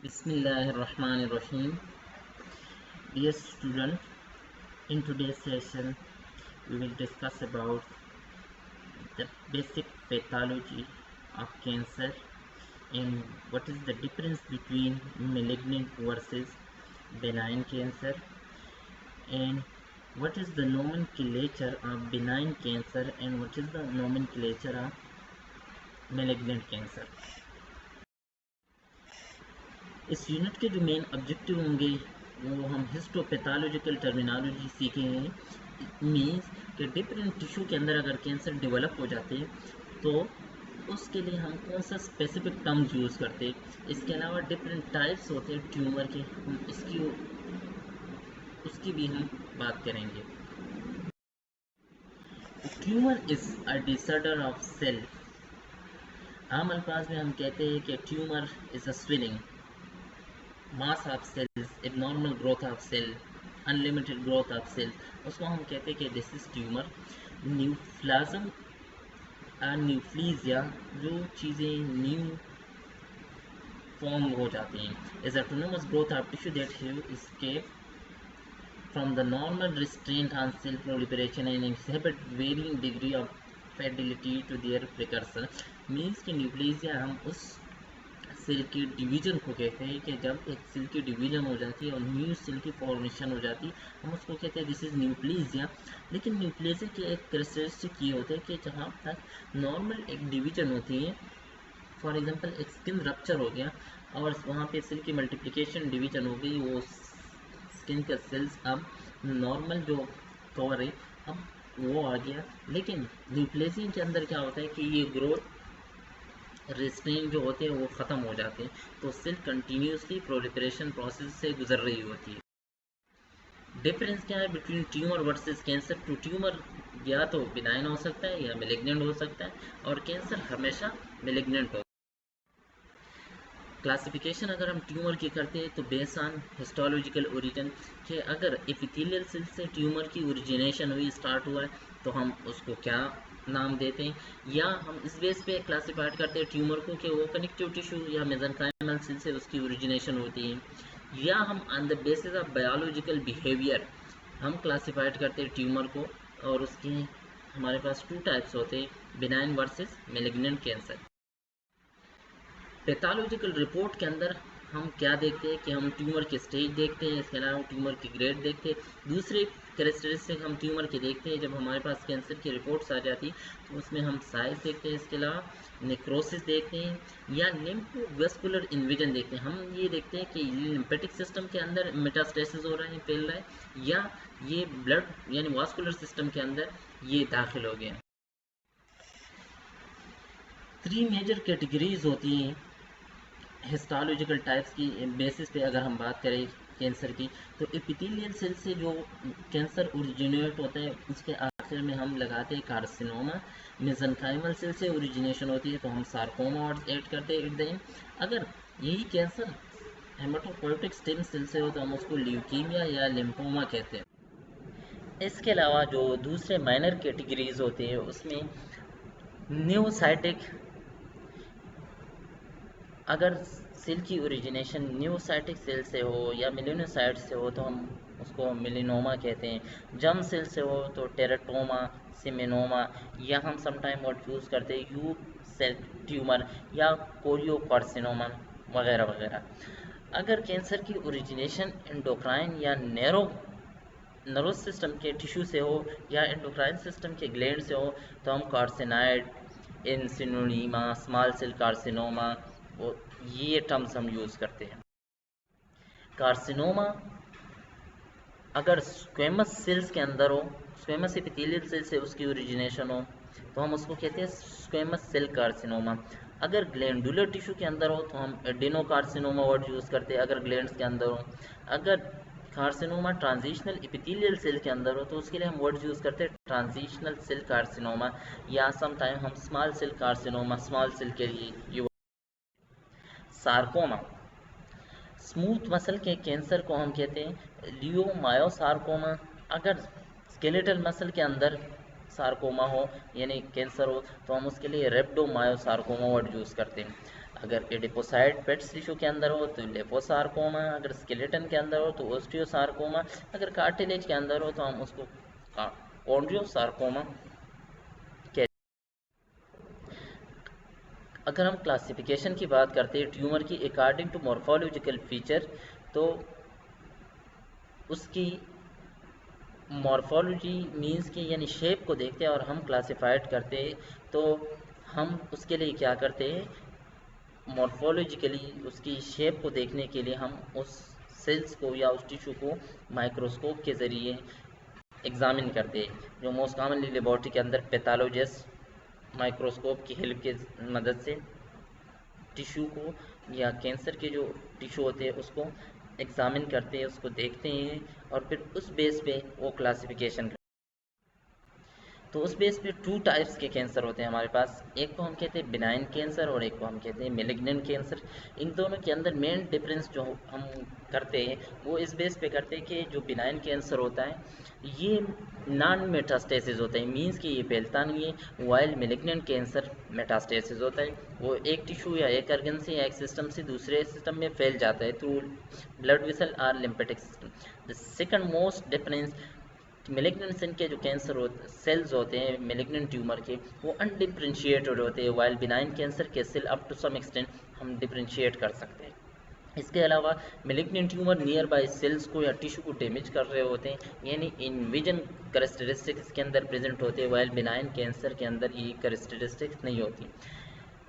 Bismillahirrahmanirrahim. Dear student, in today's session we will discuss about the basic pathology of cancer and what is the difference between malignant versus benign cancer, and what is the nomenclature of benign cancer and what is the nomenclature of malignant cancer. इस unit के जो main objective होंगे वो हम histopathological terminology सीखेंगे। Means कि different tissue के अंदर अगर कैंसर डेवलप हो जाते हैं तो उसके लिए हम कौन सा स्पेसिफिक टर्म्स यूज़ करते हैं। इसके अलावा डिफरेंट टाइप्स होते हैं ट्यूमर के, हम उसकी भी हम बात करेंगे। Tumour is a disorder of cell. आम अल्फाज में हम कहते हैं कि tumour is a swelling, mass of cells, abnormal growth of cell, unlimited growth of cell, उसको हम कहते हैं कि this is tumour. Neoplasm neoplasia, जो चीज़ें न्यू फॉर्म हो जाती हैं, is autonomous growth of tissue that have escape from the normal restraint on cell proliferation and exhibit varying degree of Fidelity to their precursor. Means कि neoplasia हम उस cell की division को कहते हैं कि जब एक सेल की डिवीजन हो जाती है और न्यू सेल की फॉर्मेशन हो जाती है, हम उसको कहते हैं दिस इज़ न्यूप्लीजिया। लेकिन न्यूप्लीजिया के एक कैरेक्टरिस्टिक ये होते हैं कि जहाँ तक नॉर्मल एक डिवीजन होती है, फॉर एग्जांपल एक स्किन रप्चर हो गया और वहाँ पे सेल की मल्टीप्लिकेशन डिवीजन हो गई, वो स्किन के सेल्स अब नॉर्मल जो कवर है अब वो आ गया। लेकिन न्यूप्लीजिया के अंदर क्या होता है कि ये ग्रोथ रिस्ट्रेन जो होते हैं वो ख़त्म हो जाते हैं, तो सेल कंटिन्यूसली प्रोलिफरेशन प्रोसेस से गुजर रही होती है। डिफरेंस क्या है between tumour versus cancer? Two tumour या तो बिनाइन हो सकता है या मेलिग्नेंट हो सकता है, और कैंसर हमेशा मेलिग्नेंट हो। क्लासिफिकेशन अगर हम ट्यूमर की करते हैं तो बेस्ड ऑन हिस्टोलॉजिकल ओरिजिन, कि अगर एपिथेलियल सेल से ट्यूमर की ओरिजिनेशन हुई, स्टार्ट हुआ है, तो हम उसको क्या नाम देते हैं, या हम इस बेस पे क्लासिफाइड करते हैं ट्यूमर को कि वो कनेक्टिव टिश्यू या मेसेंकाइमल सेल से उसकी ओरिजिनेशन होती है, या हम on the basis of biological behaviour हम क्लासिफाइड करते हैं ट्यूमर को। और उसके हमारे पास टू टाइप्स होते हैं, benign versus malignant cancer. Pathological report के अंदर हम क्या देखते हैं कि हम ट्यूमर के स्टेज देखते हैं, इसके अलावा ट्यूमर की ग्रेड देखते हैं। दूसरे कैरेक्टरिस्टिक हम ट्यूमर के देखते हैं जब हमारे पास कैंसर की रिपोर्ट्स आ जाती तो उसमें हम साइज देखते हैं, इसके अलावा नेक्रोसिस देखते हैं या लिम्फोवेस्कुलर इन्वेजन देखते हैं। हम ये देखते हैं कि लिम्फेटिक सिस्टम के अंदर मेटास्टेसिस हो रहा है, फैल रहा है, या ये ब्लड यानी वास्कुलर सिस्टम के अंदर ये दाखिल हो गया। 3 मेजर कैटेगरीज होती हैं हिस्टोलॉजिकल टाइप्स की बेसिस पे। अगर हम बात करें कैंसर की, तो एपिथेलियल सेल से जो कैंसर ओरिजिनेट होता है उसके आखिर में हम लगाते हैं कार्सिनोमा। मेसेंकाइमल सेल से ओरिजिनेशन होती है तो हम सार्कोमा ऐड करते हैं एट द एंड। अगर यही कैंसर हेमाटोपोइटिक स्टेम सेल से हो तो हम उसको ल्यूकीमिया या लिम्फोमा कहते हैं। इसके अलावा जो दूसरे माइनर कैटेगरीज होते हैं उसमें न्यूसाइटिक, अगर सेल की ओरिजिनेशन न्यूसाइटिक सेल से हो या मेलेनोसाइट से हो तो हम उसको मेलेनोमा कहते हैं। जर्म सेल से हो तो टेराटोमा, सिमेनोमा, या हम समटाइम वर्ड यूज़ करते हैं यू सेल ट्यूमर या कोरियोकार्सिनोमा वगैरह वगैरह। अगर कैंसर की ओरिजिनेशन एंडोक्राइन या नर्वस सिस्टम के टिश्यू से हो या एंडोक्राइन सिस्टम के ग्लैंड से हो तो हम कार्सिनॉइड, इंसिनोनीमा, स्मॉल सेल कार्सिनोमा, ये टर्म्स हम यूज़ करते हैं। कार्सिनोमा अगर स्क्वेमस सेल्स के अंदर हो, स्क्वेमस एपिथेलियल सेल से उसकी ओरिजिनेशन हो तो हम उसको कहते हैं स्क्वेमस सेल कार्सिनोमा। अगर ग्लैंडुलर टिश्यू के अंदर हो तो हम एडेनोकार्सिनोमा वर्ड यूज़ करते हैं अगर ग्लैंड्स के अंदर हो। अगर कार्सिनोमा ट्रांजिशनल एपिथेलियल सेल के अंदर हो तो उसके लिए हम वर्ड यूज़ करते हैं ट्रांजिशनल सेल कार्सिनोमा, या समटाइम हम small cell carcinoma small cell के लिए। सार्कोमा, स्मूथ मसल के कैंसर को हम कहते हैं लियोमायोसार्कोमा। अगर स्केलेटल मसल के अंदर सार्कोमा हो यानी कैंसर हो तो हम उसके लिए रेप्टोमायोसार्कोमा वर्ड यूज़ करते हैं। अगर एडिपोसाइट पेट्स टिश्यू के अंदर हो तो लेपोसार्कोमा, अगर स्केलेटन के अंदर हो तो ओस्टियोसार्कोमा, अगर कार्टिलेज के अंदर हो तो हम उसको कॉन्ड्रियोसार्कोमा। अगर हम क्लासिफिकेशन की बात करते हैं ट्यूमर की अकॉर्डिंग टू मॉर्फोलॉजिकल फीचर, तो उसकी मॉर्फोलॉजी मींस कि यानी शेप को देखते हैं और हम क्लासिफाइड करते हैं। तो हम उसके लिए क्या करते हैं, मॉर्फोलॉजिकली उसकी शेप को देखने के लिए हम उस सेल्स को या उस टिश्यू को माइक्रोस्कोप के ज़रिए एग्जामिन करते हैं, जो मोस्ट कॉमनली लेबोरेटरी के अंदर पैथोलॉजिस्ट माइक्रोस्कोप की हेल्प के मदद से टिश्यू को या कैंसर के जो टिश्यू होते हैं उसको एग्जामिन करते हैं, उसको देखते हैं और फिर उस बेस पे वो क्लासिफिकेशन। तो उस बेस पे टू टाइप्स के कैंसर होते हैं हमारे पास, एक को हम कहते हैं बिनाइन कैंसर और एक को हम कहते हैं मेलिग्नेंट कैंसर। इन दोनों के अंदर मेन डिफरेंस जो हम करते हैं वो इस बेस पे करते हैं कि जो बिनाइन कैंसर होता है ये नॉन मेटास्टेसिस होता है, मींस कि ये फैलता नहीं है, वाइल मेलिग्नेंट कैंसर मेटास्टेसिस होता है, वो एक टिश्यू या एक अर्गन से या एक सिस्टम से दूसरे सिस्टम में फैल जाता है थ्रू ब्लड वेसल और lymphatic system. The second most difference, malignant cell के जो कैंसर सेल्स होते हैं मेलिग्नेंट ट्यूमर के, वो अनडिफ्रेंशिएटेड होते हैं, वाइल बिनाइन कैंसर के cell up to some extent हम डिफ्रेंशिएट कर सकते हैं। इसके अलावा malignant tumour nearby cells को या टिश्यू को डैमेज कर रहे होते हैं, यानी इनविजन कैरेक्टरिस्टिक्स के अंदर प्रेजेंट होते हैं, वाइल बिनाइन कैंसर के अंदर ये कैरेक्टरिस्टिक्स नहीं होती।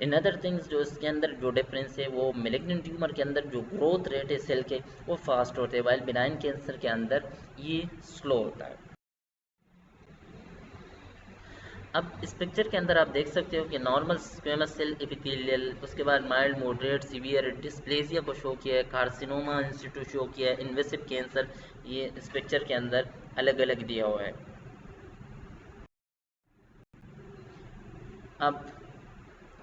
इन अदर थिंग्स, जो इसके अंदर जो डिफरेंस है वो मेलिग्नेंट ट्यूमर के अंदर जो ग्रोथ रेट है सेल के वो फास्ट होते हैं, वाइल बिनाइन कैंसर के अंदर ये स्लो होता है। अब इस पिक्चर के अंदर आप देख सकते हो कि नॉर्मल स्क्वेमस सेल एपिथेलियल, उसके बाद माइल्ड मॉडरेट सीवियर डिस्प्लेसिया को शो किया है, कार्सिनोमा इंस्टीट्यूट शो किया है, इन्वेसिव कैंसर, ये इस पिक्चर के अंदर अलग अलग दिया हुआ है। अब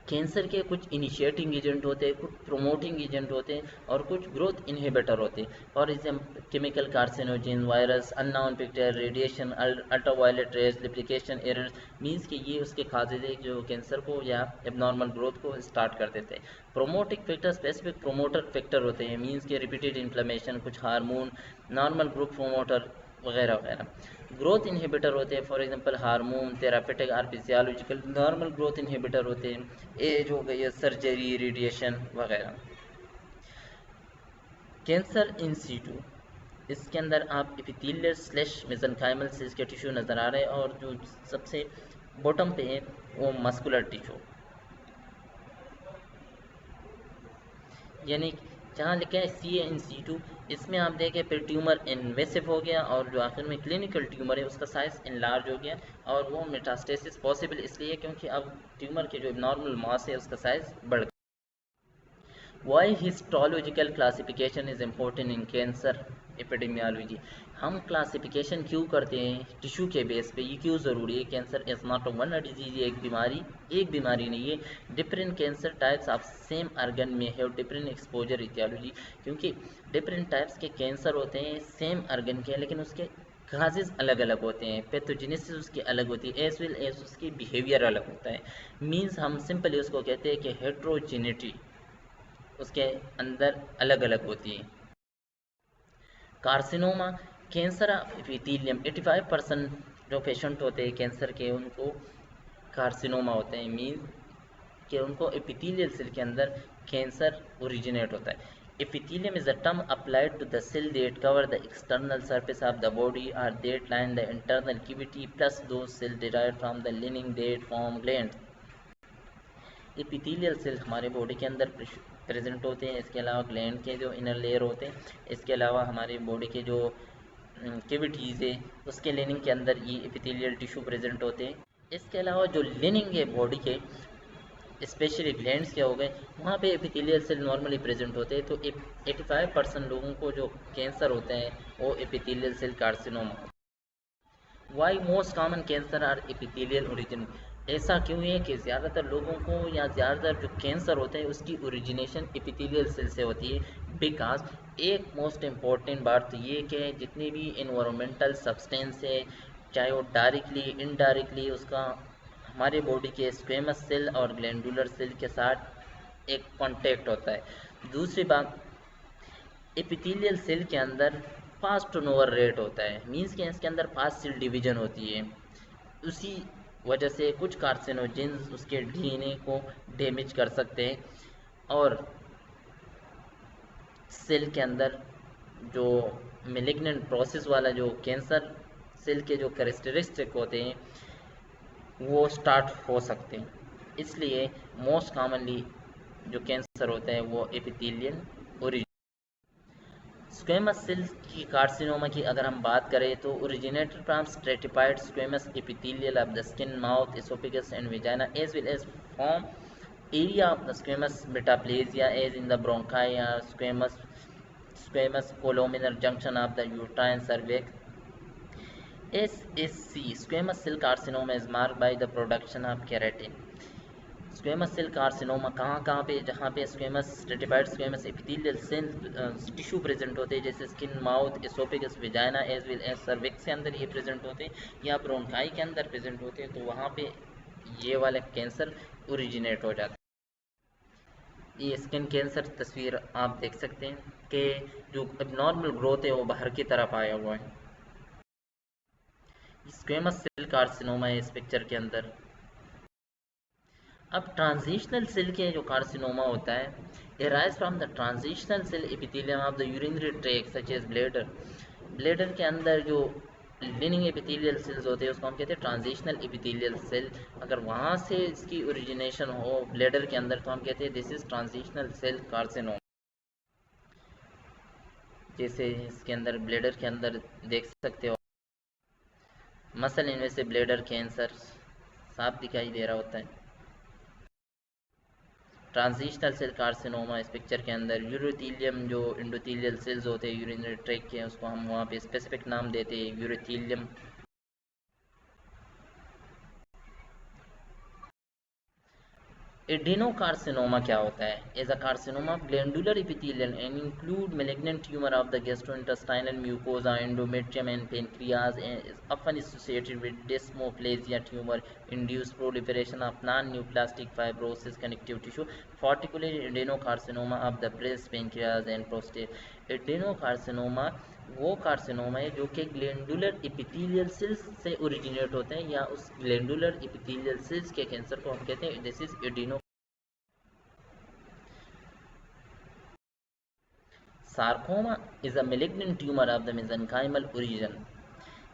कैंसर के कुछ इनिशिएटिंग एजेंट होते हैं, कुछ प्रोमोटिंग एजेंट होते हैं और कुछ ग्रोथ इनहिबिटर होते हैं। For example chemical carcinogen, virus, unknown bacteria, radiation, ultraviolet rays, replication errors, means कि ये उसके काजेज है जो कैंसर को या एबनॉर्मल ग्रोथ को स्टार्ट कर देते हैं। प्रोमोटिक फैक्टर स्पेसिफिक प्रोमोटर फैक्टर होते हैं, मींस के रिपीटेड इन्फ्लेमेशन, कुछ हार्मोन, नॉर्मल ग्रुप प्रोमोटर वगैरह वगैरह। ग्रोथ इनहिबिटर होते हैं, फॉर एग्जांपल हार्मोन, थेरापेटिक और फिजियोलॉजिकल। नॉर्मल ग्रोथ इनहिबिटर होते हैं, एज हो गई है, सर्जरी, रेडिएशन वगैरह। कैंसर इन सीटू, इसके अंदर आप एपिथेलियल स्लैश मेसेनकाइमल सेल्स के टिश्यू नज़र आ रहे हैं और जो सबसे बॉटम पे है वो मस्कुलर टिश्यू, यानी जहाँ लिखा है सी इन सी टू, इसमें आप देखें फिर ट्यूमर इन्वेसिव हो गया और जो आखिर में क्लिनिकल ट्यूमर है उसका साइज इनलार्ज हो गया और वो मेटास्टेसिस पॉसिबल इसलिए क्योंकि अब ट्यूमर के जो नॉर्मल मास है उसका साइज बढ़ गया। Why histological classification is important in cancer epidemiology, हम क्लासिफिकेशन क्यों करते हैं टिश्यू के बेस पे, ये क्यों ज़रूरी है। Cancer is not one disease, एक बीमारी नहीं है, different cancer types of same organ में है डिफरेंट एक्सपोजर इथियोलॉजी, क्योंकि डिफरेंट टाइप्स के कैंसर होते हैं सेम ऑर्गन के लेकिन उसके काजेज अलग अलग होते हैं, पैथोजेनेसिस उसकी अलग होती है, एज वेल एज उसकी बिहेवियर अलग होता है। मीन्स हम सिंपली उसको कहते हैं कि हेट्रोजेनिटी उसके अंदर अलग अलग होती है। कार्सिनोमा, कैंसर ऑफ एपिथेलियम, 85% जो पेशेंट होते हैं कैंसर के उनको कार्सिनोमा होते हैं, मीन कि उनको एपिथेलियल सेल के अंदर कैंसर ओरिजिनेट होता है। Epithelium is a term applied to the cell that cover the external surface of the body or that line the internal cavity plus those cells derived from the lining that form glands। Epithelial cell हमारे body के अंदर present होते हैं, इसके अलावा gland के जो inner layer होते हैं, इसके अलावा हमारी बॉडी के जो कैविटीज़ है उसके लिनिंग के अंदर ये एपिथेलियल टिश्यू प्रेजेंट होते हैं। इसके अलावा जो लिनिंग है बॉडी के स्पेशली ग्लैंड्स के हो गए वहाँ पे एपिथेलियल सेल नॉर्मली प्रेजेंट होते हैं। तो 85% लोगों को जो कैंसर होते हैं वो epithelial cell carcinoma. Why most common cancer are epithelial origin, ऐसा क्यों है कि ज़्यादातर लोगों को या ज़्यादातर जो कैंसर होते हैं उसकी ओरिजिनेशन एपिथेलियल सेल से होती है। बिकॉज एक मोस्ट इम्पॉर्टेंट बात तो ये कि जितनी भी इन्वायरमेंटल सब्सटेंस है चाहे वो डायरेक्टली इनडायरेक्टली उसका हमारे बॉडी के स्क्वेमस सेल और ग्लैंडुलर सेल के साथ एक कॉन्टैक्ट होता है। दूसरी बात, एपिथेलियल सेल के अंदर फास्ट टर्नओवर रेट होता है, मीन्स कि इसके अंदर फास्ट सेल डिवीजन होती है। उसी वजह से कुछ कार्सिनोजेंस उसके डीएनए को डैमेज कर सकते हैं, और सेल के अंदर जो मेलिग्नेंट प्रोसेस वाला जो कैंसर सेल के जो कैरेक्टरिस्टिक होते हैं वो स्टार्ट हो सकते हैं। इसलिए मोस्ट कॉमनली जो कैंसर होता है वो एपिथेलियल ओरिजिन। स्क्वेमस सेल की कार्सिनोमा की अगर हम बात करें तो originated from stratified squamous epithelial of the skin, mouth, esophagus and vagina, as well as form area of the squamous metaplasia as in the bronchi or squamous columnar junction of the uterine cervix. SSC squamous cell carcinoma is marked by the production of keratin. Squamous cell carcinoma कहाँ कहाँ पे, जहाँ पे squamous stratified squamous epithelial cell tissue present होते हैं, जैसे skin, mouth, oesophagus, vagina as well as cervix के अंदर ये प्रेजेंट होते हैं, या ब्रोंकाई के अंदर प्रेजेंट होते हैं, तो वहाँ पे ये वाला कैंसर ओरिजिनेट हो जाता है। ये स्किन कैंसर तस्वीर आप देख सकते हैं कि जो एबनॉर्मल ग्रोथ है वो बाहर की तरफ आया हुआ है। स्क्वेमस सेल कार्सिनोमा है इस पिक्चर के अंदर। अब ट्रांजिशनल सेल के जो कार्सिनोमा होता है arise from the transitional cell epithelium of the urinary tract such as bladder. Bladder के अंदर जो लिनिंग एपिथेलियल सेल्स होते हैं उसको हम कहते हैं ट्रांजिशनल एपिथेलियल सेल। अगर वहाँ से इसकी ओरिजिनेशन हो ब्लैडर के अंदर तो हम कहते हैं this is transitional cell carcinoma. जैसे इसके अंदर ब्लैडर के अंदर देख सकते हो मसल इनमें से ब्लैडर कैंसर साफ दिखाई दे रहा होता है। ट्रांजिशनल सेल कार्सिनोमा इस पिक्चर के अंदर यूरोथीलियम जो इंडोथीलियल सेल्स होते हैं यूरिनरी ट्रैक्ट के, उसको हम वहाँ पे स्पेसिफिक नाम देते हैं यूरोथीलियम। एडेनोकार्सिनोमा क्या होता है? Is a carcinoma of glandular epithelium and include malignant tumour of the gastrointestinal mucosa, endometrium and pancreas, and is often associated with desmoplasia tumor, induced proliferation of non-neoplastic fibrosis connective tissue, particularly adenocarcinoma of the breast, pancreas and prostate. Adenocarcinoma वो carcinoma है जो कि glandular epithelial cells से originate होते हैं, या उस glandular epithelial cells के कैंसर को हम कहते हैं this is adeno. Sarcoma is a malignant tumor of the mesenchymal origin.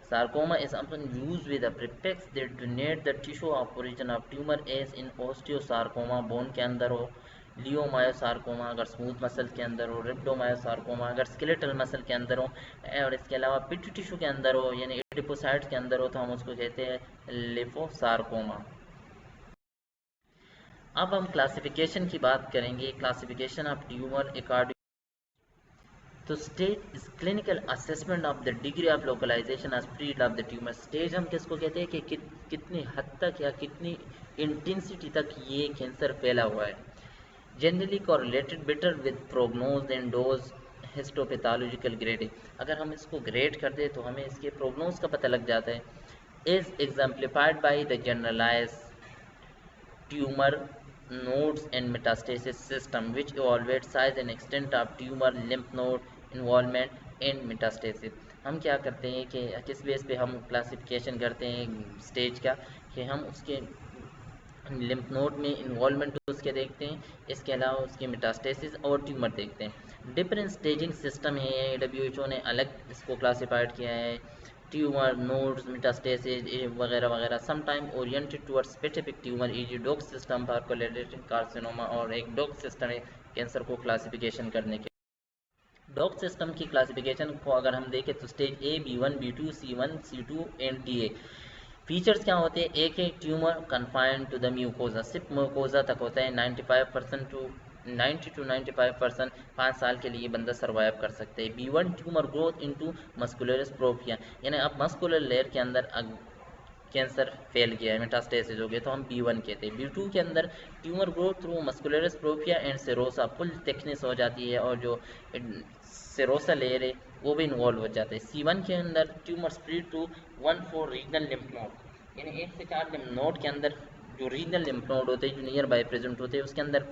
Sarcoma is often used with a pretext that denote the tissue of origin of tumor, as in osteosarcoma bone के अंदर हो, leiomyosarcoma अगर smooth muscle के अंदर हो, रिप्डोमायोसार्कोमा अगर skeletal muscle के अंदर हो, और इसके अलावा पिट्यू टिश्यू के अंदर हो यानी एडिपोसाइट्स के अंदर हो तो हम उसको कहते हैं लिपोसार्कोमा। अब हम क्लासिफिकेशन की बात करेंगे, classification of tumour according to stage is clinical assessment of the degree of localisation of spread of the tumour. Stage हम किसको कहते हैं कि कितनी हद तक या कितनी इंटेंसिटी तक ये कैंसर फैला हुआ है। Generally correlated better with prognosis and those histopathological grading. अगर हम इसको ग्रेड कर दें तो हमें इसके प्रोग्नोज का पता लग जाता है। Is exemplified by the generalise tumor nodes and metastasis system which evaluate size and extent of tumor, lymph node involvement and metastasis। हम क्या करते हैं कि किस बेस पे हम क्लासिफिकेशन करते हैं स्टेज का, कि हम उसके लिम्फ नोड में इन्वॉल्वमेंट उसके देखते हैं, इसके अलावा उसके मेटास्टेसिस और ट्यूमर देखते हैं। डिफरेंट स्टेजिंग सिस्टम है, WHO ने अलग इसको क्लासिफाइड किया है, ट्यूमर नोड्स, मेटास्टेसिस वगैरह वगैरह। Sometime oriented towards specific tumour is Dukes system for colorectal carcinoma, और एक डॉक सिस्टम है कैंसर को क्लासिफिकेशन करने के। डॉक सिस्टम की क्लासिफिकेशन को अगर हम देखें तो stage A, B1, B2, C1, C2 and DA। Features क्या होते हैं? एक है tumour confined to the mucosa, सिर्फ म्यूकोजा तक होता है। 90 to 95% 5 साल के लिए बंदा सर्वाइव कर सकते हैं। B1 ट्यूमर ग्रोथ इनटू मस्कुलरस प्रोपिया, यानी अब मस्कुलर लेयर के अंदर कैंसर फैल गया है, मेटास्टेसिस हो गया तो हम B1 कहते हैं। B2 के अंदर tumour growth through muscularis propria and serosa, full thickness हो जाती है और जो सेरोसा लेयर है वो भी इन्वॉल्व हो जाता है। C1 के अंदर tumour spread to 1-4 regional lymph node, यानी 1 से 4 लिम्फ नोड के अंदर जो रीजनल लिम्फ नोड होते हैं जो नियर बाय प्रेजेंट होते हैं उसके अंदर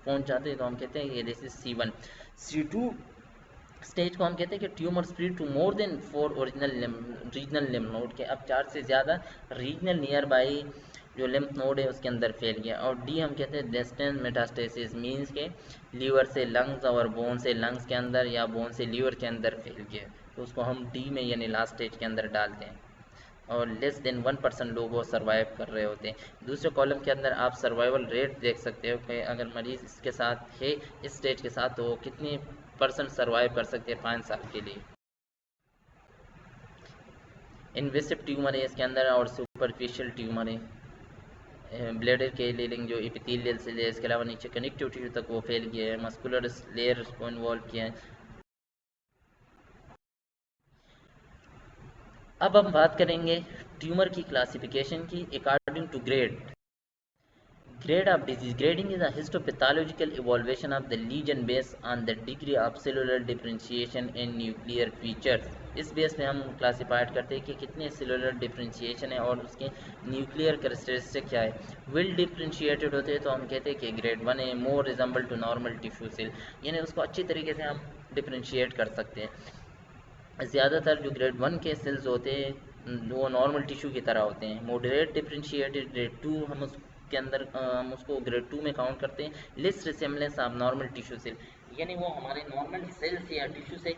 पहुंच जाते हैं तो हम कहते हैं ये this is C1। C2 stage को हम कहते हैं कि tumour spread to more than 4 original regional lymph node के, अब 4 से ज़्यादा रीजनल नियर बाई जो लिम्फ नोड है उसके अंदर फैल गया। और डी हम कहते हैं डिस्टेंस मेटास्टेसिस, मीन्स के लीवर से लंग्स और बोन से लंग्स के अंदर या बोन से लीवर के अंदर फैल गया, तो उसको हम डी में यानी लास्ट स्टेज के अंदर डालते हैं। और लेस देन 1% लोग वो सर्वाइव कर रहे होते हैं। दूसरे कॉलम के अंदर आप सर्वाइवल रेट देख सकते हो कि अगर मरीज़ इसके साथ है इस स्टेज के साथ तो वो कितने % सर्वाइव कर सकते हैं 5 साल के लिए। इन्वेसिव ट्यूमर है इसके अंदर और सुपरफिशियल ट्यूमर है, ब्लेडर के लिंग जो एपिथेलियल सेल है, इसके अलावा नीचे कनेक्टिव टिश्यू तक वो फैल गया है, मस्कुलर लेयर को इन्वॉल्व किया है। अब हम बात करेंगे ट्यूमर की क्लासिफिकेशन की according to grade. Grade of disease. Grading is a histopathological evaluation of the lesion based on the degree of cellular differentiation and nuclear features. इस बेस पे हम क्लासिफाइड करते हैं कि कितने सेलुलर डिफरेंशिएशन है और उसके न्यूक्लियर कैरेक्टरिस्टिक क्या है। वेल डिफरेंशिएटेड होते हैं तो हम कहते हैं कि ग्रेड 1 है, more resemble to normal tissue cell, यानी उसको अच्छी तरीके से हम डिफरेंशिएट कर सकते हैं। ज़्यादातर जो ग्रेड 1 के सेल्स होते हैं वो नॉर्मल टिश्यू की तरह होते हैं। मॉडरेट डिफरेंशिएटेड ग्रेड 2 हम के अंदर हम उसको ग्रेड 2 में काउंट करते हैं। Less resemblance of normal tissue cell, यानी वो हमारे नॉर्मल सेल से या टिश्यू से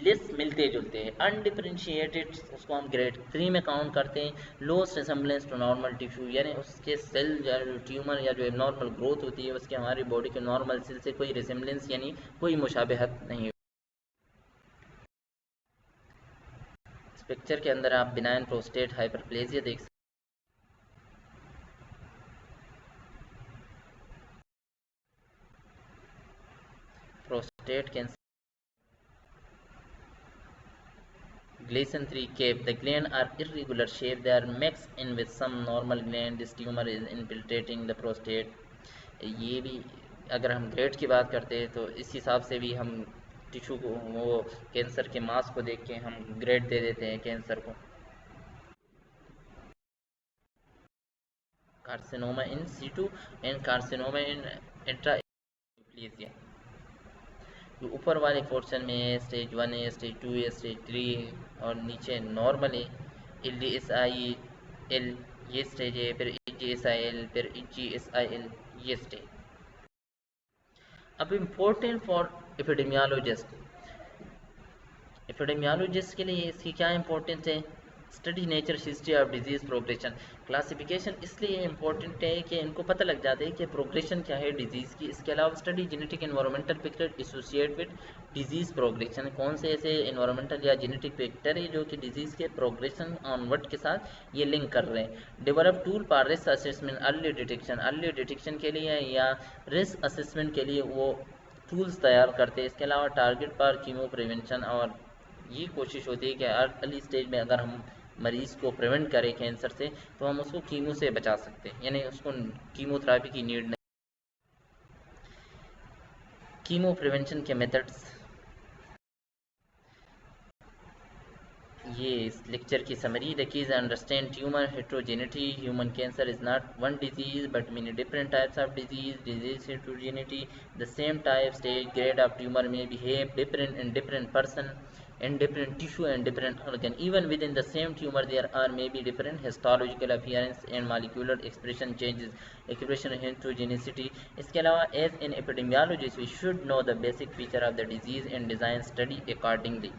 लेस मिलते जुलते हैं। अनडिफरेंशिएटेड उसको हम ग्रेड 3 में काउंट करते हैं। Loss resemblance to normal tissue, यानी उसके सेल या ट्यूमर या जो एबनॉर्मल ग्रोथ होती है उसके हमारी बॉडी के नॉर्मल सेल से कोई रिसेम्बलेंस यानी कोई मुशाबहत नहीं। इस पिक्चर के अंदर आप बिनाइन प्रोस्टेट हाइपरप्लेजिया देख सकते हैं। Prostate cancer Gleason 3 cape. The glands are irregular shape. They are mixed in with some normal gland. This tumor is infiltrating the prostate. ये भी अगर हम ग्रेड की बात करते हैं तो इस हिसाब से भी हम टिश्यू को वो कैंसर के मास को देख के हम ग्रेड दे देते हैं कैंसर को। Carcinoma in situ and carcinoma in intraplegia. जो ऊपर वाले पोर्शन में है स्टेज 1 है, स्टेज 2 है, स्टेज 3 है और नीचे नॉर्मल है। LDSIL ये स्टेज है, फिर EGSIL, फिर EGSIL ये स्टेज। अब इम्पोर्टेंट फॉर एपिडेमियोलॉजिस्ट के लिए इसकी क्या इंपॉर्टेंस है। Study nature history of disease progression. Classification इसलिए इम्पोर्टेंट है कि इनको पता लग जाता है कि प्रोग्रेशन क्या है डिजीज़ की। इसके अलावा study genetic environmental factor associate with disease progression, कौन से ऐसे एनवायरमेंटल या जेनेटिक फैक्टर है जो कि डिजीज़ के प्रोग्रेशन ऑनवर्ड के साथ ये लिंक कर रहे हैं। Develop tool for risk assessment, early detection के लिए या रिस्क असेसमेंट के लिए वो टूल्स तैयार करते हैं। इसके अलावा टारगेट पर कीमो प्रिवेंशन, और ये कोशिश होती है कि अर्ली स्टेज में अगर हम मरीज़ को प्रिवेंट करें कैंसर से तो हम उसको कीमो से बचा सकते हैं, यानी उसको कीमोथेरेपी की नीड नहीं। कीमो प्रिवेंशन के मेथड्स ये इस लेक्चर की summary. The keys understand tumour heterogeneity. Human cancer is not one disease but many different types of disease heterogeneity. The same type stage grade of tumour में behave different in different person in different tissue and different organ. Even within the same tumor there are maybe different histological appearance and molecular expression changes, expression heterogeneity. इसके अलावा as an epidemiologist we should know the basic feature of the disease and design study accordingly.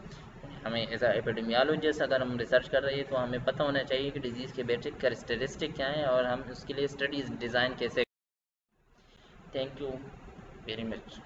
हमें as a epidemiologist अगर हम research कर रहे हैं तो हमें पता होना चाहिए कि डिजीज़ के बेसिक कैरेक्टरिस्टिक क्या है और हम उसके लिए स्टडीज़ डिज़ाइन कैसे। Thank you very much.